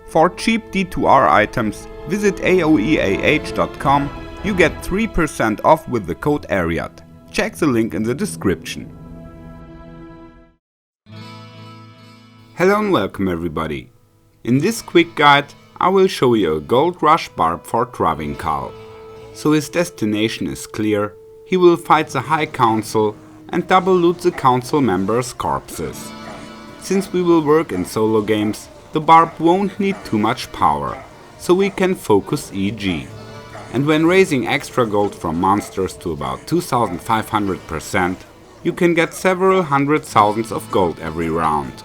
For cheap D2R items, visit aoeah.com. You get 3% off with the code Arreat. Check the link in the description. Hello and welcome everybody. In this quick guide I will show you a gold rush Barb for Travinkal. So his destination is clear, he will fight the High Council and double loot the council members' corpses. Since we will work in solo games, the Barb won't need too much power, so we can focus EG. And when raising extra gold from monsters to about 2500%, you can get several hundred thousands of gold every round.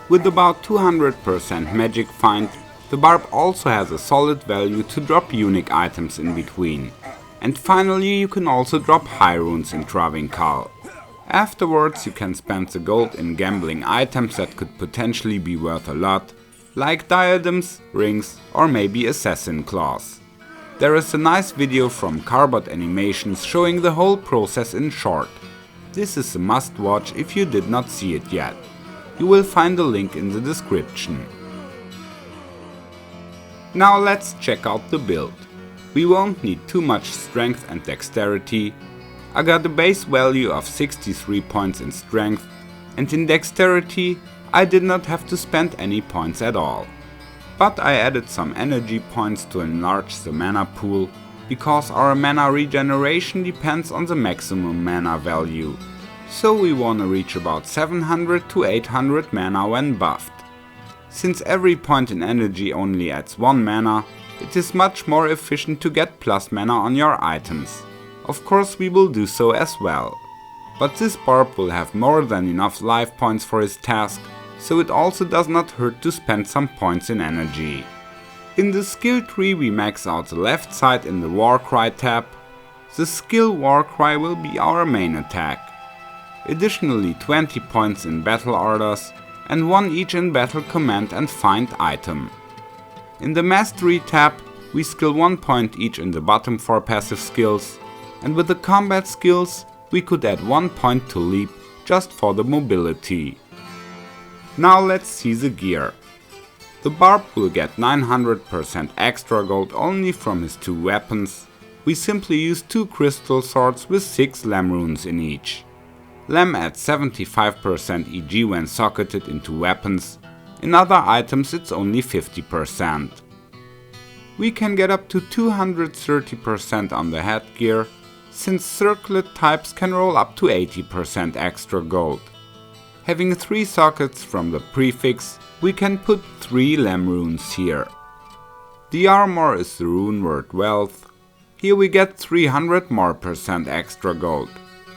With about 200% magic find, the Barb also has a solid value to drop unique items in between. And finally you can also drop high runes in Travinkal. Afterwards you can spend the gold in gambling items that could potentially be worth a lot, like diadems, rings or maybe assassin claws. There is a nice video from Carbot Animations showing the whole process in short. This is a must watch if you did not see it yet. You will find the link in the description. Now let's check out the build. We won't need too much strength and dexterity. I got a base value of 63 points in strength, and in dexterity I did not have to spend any points at all. But I added some energy points to enlarge the mana pool, because our mana regeneration depends on the maximum mana value. So we wanna reach about 700 to 800 mana when buffed. Since every point in energy only adds 1 mana, it is much more efficient to get plus mana on your items. Of course we will do so as well. But this Barb will have more than enough life points for his task, so it also does not hurt to spend some points in energy. In the skill tree we max out the left side in the Warcry tab. The skill Warcry will be our main attack. Additionally 20 points in battle orders and 1 each in battle command and find item. In the Mastery tab we skill 1 point each in the bottom 4 passive skills, and with the combat skills we could add 1 point to leap just for the mobility. Now let's see the gear. The Barb will get 900% extra gold only from his 2 weapons. We simply use 2 crystal swords with 6 Lem runes in each. Lem adds 75% EG when socketed into weapons, in other items it's only 50%. We can get up to 230% on the headgear, since circlet types can roll up to 80% extra gold. Having 3 sockets from the prefix, we can put 3 Lem runes here. The armor is the rune word wealth. Here we get 300% more extra gold.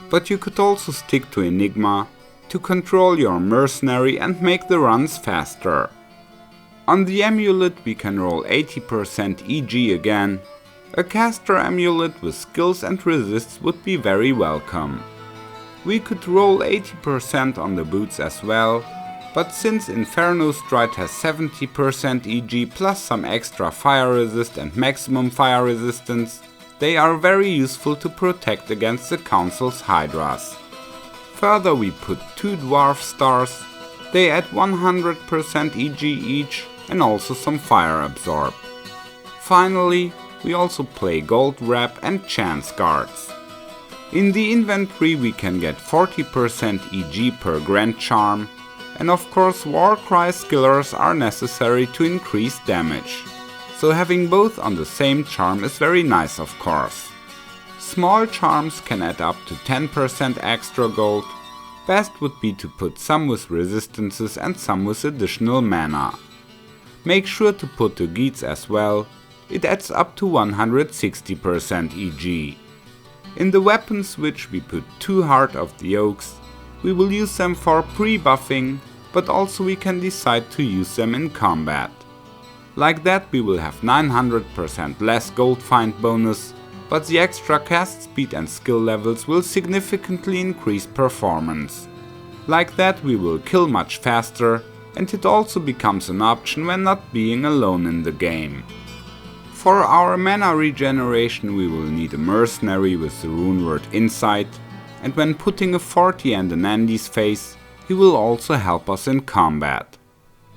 But you could also stick to Enigma to control your mercenary and make the runs faster. On the amulet we can roll 80% EG again. A caster amulet with skills and resists would be very welcome. We could roll 80% on the boots as well, but since Inferno Stride has 70% EG plus some extra fire resist and maximum fire resistance, they are very useful to protect against the council's hydras. Further we put 2 dwarf stars, they add 100% EG each and also some fire absorb. Finally we also play gold wrap and chance guards. In the inventory we can get 40% EG per grand charm, and of course Warcry skillers are necessary to increase damage. So having both on the same charm is very nice of course. Small charms can add up to 10% extra gold. Best would be to put some with resistances and some with additional mana. Make sure to put the Geats as well, it adds up to 160% EG. In the weapon switch we put 2 Heart of the Oaks. We will use them for pre-buffing, but also we can decide to use them in combat. Like that we will have 900% less gold find bonus, but the extra cast speed and skill levels will significantly increase performance. Like that we will kill much faster, and it also becomes an option when not being alone in the game. For our mana regeneration we will need a mercenary with the rune word Insight, and when putting a 40 and an Andy's face, he will also help us in combat.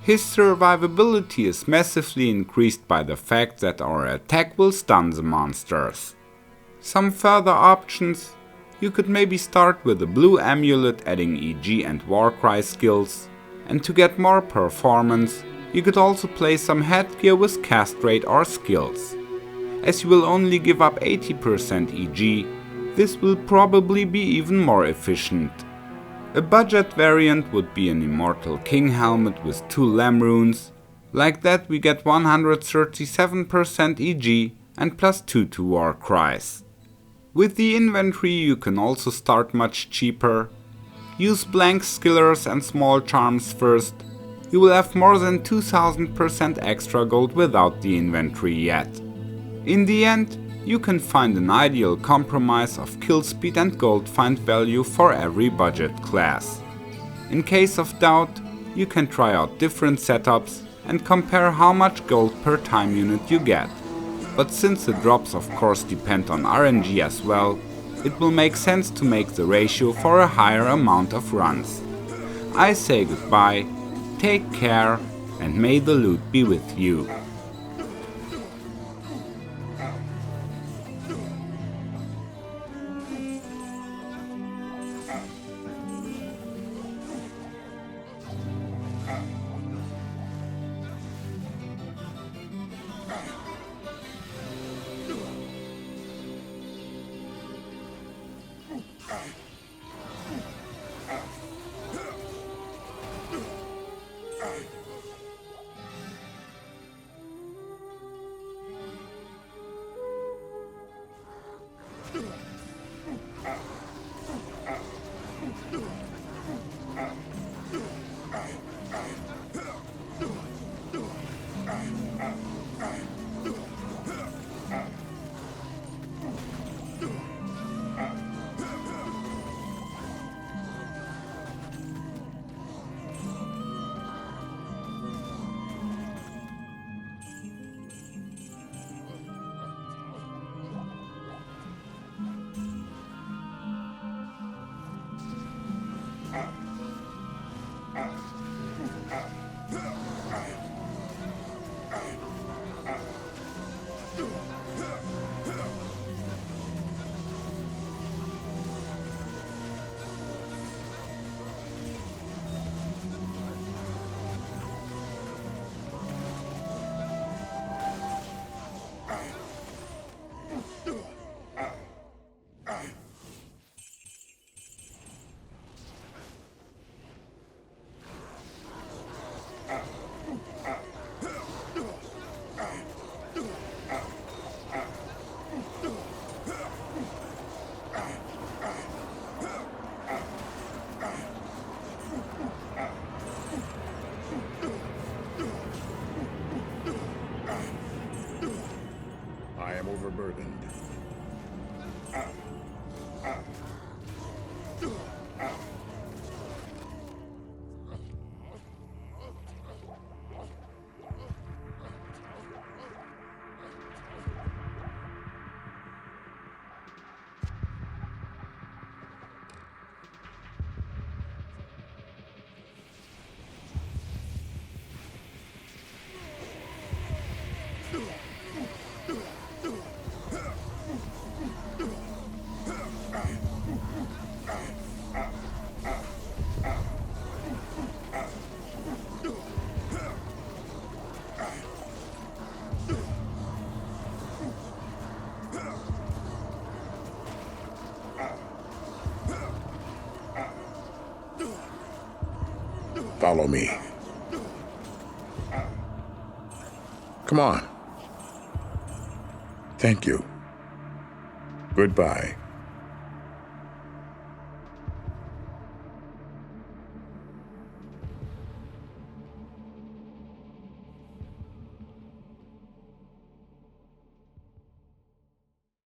His survivability is massively increased by the fact that our attack will stun the monsters. Some further options: you could maybe start with a blue amulet adding EG and Warcry skills, and to get more performance, you could also play some headgear with castrate or skills. As you will only give up 80% EG, this will probably be even more efficient. A budget variant would be an Immortal King helmet with 2 Lamb runes. Like that we get 137% EG and +2 to war cries. With the inventory you can also start much cheaper. Use blank skillers and small charms first. You will have more than 2000% extra gold without the inventory yet. In the end, you can find an ideal compromise of kill speed and gold find value for every budget class. In case of doubt, you can try out different setups and compare how much gold per time unit you get. But since the drops of course depend on RNG as well, it will make sense to make the ratio for a higher amount of runs. I say goodbye, take care, and may the loot be with you. Overburdened. Follow me. Come on. Thank you. Goodbye.